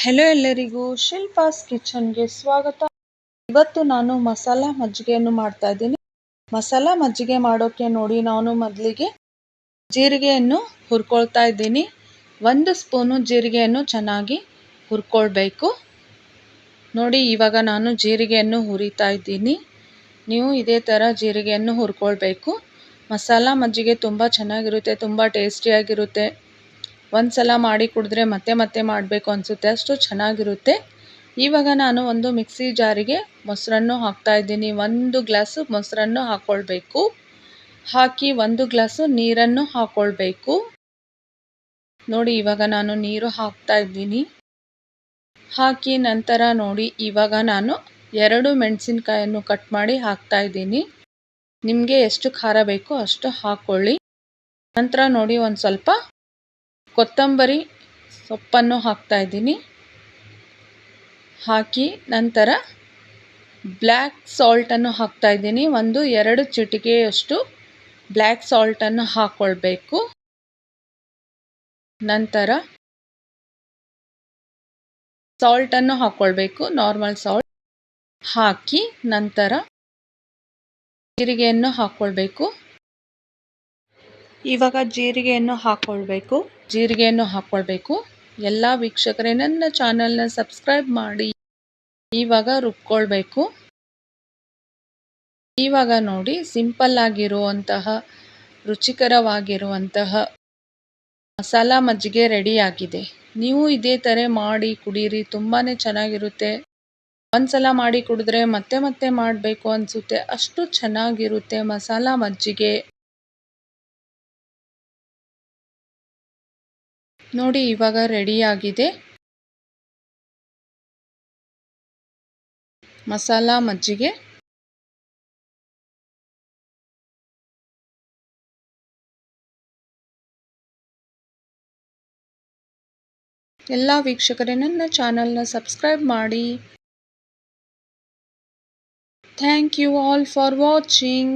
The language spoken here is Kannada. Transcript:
ಹೆಲೋ ಎಲ್ಲರಿಗೂ ಶಿಲ್ಪಾಸ್ ಕಿಚನ್ಗೆ ಸ್ವಾಗತ. ಇವತ್ತು ನಾನು ಮಸಾಲ ಮಜ್ಜಿಗೆಯನ್ನು ಮಾಡ್ತಾ ಇದ್ದೀನಿ. ಮಸಾಲ ಮಜ್ಜಿಗೆ ಮಾಡೋಕ್ಕೆ ನೋಡಿ ನಾನು ಮೊದಲಿಗೆ ಜೀರಿಗೆಯನ್ನು ಹುರ್ಕೊಳ್ತಾ ಇದ್ದೀನಿ. 1 ಸ್ಪೂನು ಜೀರಿಗೆಯನ್ನು ಚೆನ್ನಾಗಿ ಹುರ್ಕೊಳ್ಬೇಕು. ನೋಡಿ ಇವಾಗ ನಾನು ಜೀರಿಗೆಯನ್ನು ಹುರಿತಾ ಇದ್ದೀನಿ. ನೀವು ಇದೇ ಥರ ಜೀರಿಗೆಯನ್ನು ಹುರ್ಕೊಳ್ಬೇಕು. ಮಸಾಲ ಮಜ್ಜಿಗೆ ತುಂಬ ಚೆನ್ನಾಗಿರುತ್ತೆ, ತುಂಬ ಟೇಸ್ಟಿಯಾಗಿರುತ್ತೆ. ಒಂದು ಸಲ ಮಾಡಿ ಕುಡಿದ್ರೆ ಮತ್ತೆ ಮತ್ತೆ ಮಾಡಬೇಕು ಅನಿಸುತ್ತೆ, ಅಷ್ಟು ಚೆನ್ನಾಗಿರುತ್ತೆ. ಇವಾಗ ನಾನು ಒಂದು ಮಿಕ್ಸಿ ಜಾರಿಗೆ ಮೊಸರನ್ನು ಹಾಕ್ತಾ ಇದ್ದೀನಿ. 1 ಗ್ಲಾಸು ಮೊಸರನ್ನು ಹಾಕ್ಕೊಳ್ಬೇಕು. ಹಾಕಿ 1 ಗ್ಲಾಸು ನೀರನ್ನು ಹಾಕ್ಕೊಳ್ಬೇಕು. ನೋಡಿ ಇವಾಗ ನಾನು ನೀರು ಹಾಕ್ತಾ ಇದ್ದೀನಿ. ಹಾಕಿ ನಂತರ ನೋಡಿ ಇವಾಗ ನಾನು 2 ಮೆಣಸಿನಕಾಯನ್ನು ಕಟ್ ಮಾಡಿ ಹಾಕ್ತಾ ಇದ್ದೀನಿ. ನಿಮಗೆ ಎಷ್ಟು ಖಾರ ಬೇಕೋ ಅಷ್ಟು ಹಾಕ್ಕೊಳ್ಳಿ. ನಂತರ ನೋಡಿ ಒಂದು ಸ್ವಲ್ಪ ಕೊತ್ತಂಬರಿ ಸೊಪ್ಪನ್ನು ಹಾಕ್ತಾ ಇದ್ದೀನಿ. ಹಾಕಿ ನಂತರ ಬ್ಲ್ಯಾಕ್ ಸಾಲ್ಟನ್ನು ಹಾಕ್ತಾ ಇದ್ದೀನಿ. 1-2 ಚಿಟಿಕೆಯಷ್ಟು ಬ್ಲ್ಯಾಕ್ ಸಾಲ್ಟನ್ನು ಹಾಕ್ಕೊಳ್ಬೇಕು. ನಂತರ ಸಾಲ್ಟನ್ನು ಹಾಕ್ಕೊಳ್ಬೇಕು, ನಾರ್ಮಲ್ ಸಾಲ್ಟ್ ಹಾಕಿ ನಂತರ ಜೀರಿಗೆಯನ್ನು ಹಾಕ್ಕೊಳ್ಬೇಕು. ಇವಾಗ ಜೀರಿಗೆಯನ್ನು ಹಾಕ್ಕೊಳ್ಬೇಕು. ಎಲ್ಲ ವೀಕ್ಷಕರೇ ನನ್ನ ಚಾನಲ್ನ ಸಬ್ಸ್ಕ್ರೈಬ್ ಮಾಡಿ. ಇವಾಗ ರುಬ್ಕೊಳ್ಬೇಕು. ಇವಾಗ ನೋಡಿ ಸಿಂಪಲ್ ಆಗಿರುವಂತಹ ರುಚಿಕರವಾಗಿರುವಂತಹ ಮಸಾಲ ಮಜ್ಜಿಗೆ ರೆಡಿಯಾಗಿದೆ. ನೀವು ಇದೇ ಥರ ಮಾಡಿ ಕುಡೀರಿ, ತುಂಬಾ ಚೆನ್ನಾಗಿರುತ್ತೆ. ಒಂದ್ಸಲ ಮಾಡಿ ಕುಡಿದ್ರೆ ಮತ್ತೆ ಮತ್ತೆ ಮಾಡಬೇಕು ಅನಿಸುತ್ತೆ, ಅಷ್ಟು ಚೆನ್ನಾಗಿರುತ್ತೆ ಮಸಾಲ ಮಜ್ಜಿಗೆ. ನೋಡಿ ಇವಾಗ ರೆಡಿಯಾಗಿದೆ ಮಸಾಲ ಮಜ್ಜಿಗೆ. ಎಲ್ಲ ವೀಕ್ಷಕರೇ ನನ್ನ ಚಾನಲ್ನ ಸಬ್ಸ್ಕ್ರೈಬ್ ಮಾಡಿ. Thank you all for watching.